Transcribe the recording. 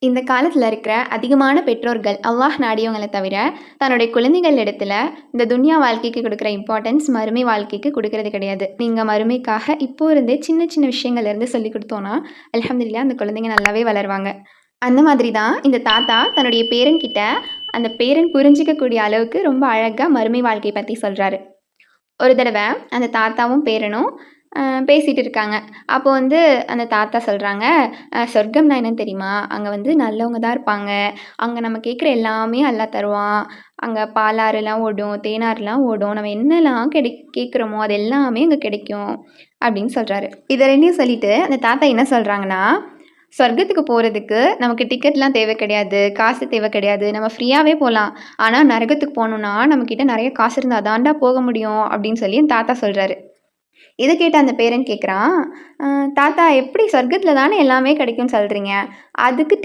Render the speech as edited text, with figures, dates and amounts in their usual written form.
இந்த காலத்துல இருக்கிற அதிகமான பெற்றோர்கள் அல்லாஹ் நாடியவங்கள தவிர, தன்னுடைய குழந்தைகள் இடத்துல இந்த துன்யா வாழ்க்கைக்கு குடுக்குற இம்பார்ட்டன்ஸ் மறுமை வாழ்க்கைக்கு குடுக்குறது கிடையாது. நீங்க மறுமைக்காக இப்போ இருந்தே சின்ன சின்ன விஷயங்கள்ல இருந்து சொல்லிக் குடுத்தோம்னா, அல்ஹம்துலில்லாஹ் அந்த குழந்தைங்க நல்லாவே வளருவாங்க. அந்த மாதிரி தான் இந்த தாத்தா தன்னுடைய பேரன் கிட்ட, அந்த பேரன் புரிஞ்சுக்கக்கூடிய அளவுக்கு ரொம்ப அழகா மறுமை வாழ்க்கைய பத்தி சொல்றாரு. ஒரு தடவ அந்த தாத்தாவும், பேரனும் பேசிட்டு இருக்காங்க. அப்போ வந்து அந்த தாத்தா சொல்றாங்க, சொர்க்கம்னா என்னன்னு தெரியுமா? அங்க வந்து நல்லவங்க தான் இருப்பாங்க. அங்க நம்ம கேட்குற எல்லாமே அல்லாஹ் தருவான். அங்க பாலாறுலாம் ஓடும், தேனாறுலாம் ஓடும். நம்ம என்னலாம் கேட்குறோமோ அது எல்லாமே அங்க கிடைக்கும்." அப்படின்னு சொல்றாரு. இத 2யும் சொல்லிட்டு அந்த தாத்தா என்ன சொல்றாங்கன்னா, "சொர்க்கத்துக்கு போறதுக்கு நமக்கு டிக்கெட்லாம் தேவை கிடையாது. காசு தேவை கிடையாது. நம்ம ஃப்ரீயாவே போலாம். ஆனா நரகத்துக்கு போணும்னா, நம்மகிட்ட நெறைய காசு இருந்தா தான்டா போக முடியும்." அப்படின்னு சொல்லி அந்த தாத்தா சொல்றாரு. இத கேட்ட அந்த பேரன் கேட்குறான், தாத்தா எப்படி சொர்க்கத்தில தானே எல்லாமே கிடைக்கும்னு சொல்றீங்க. அதுக்கு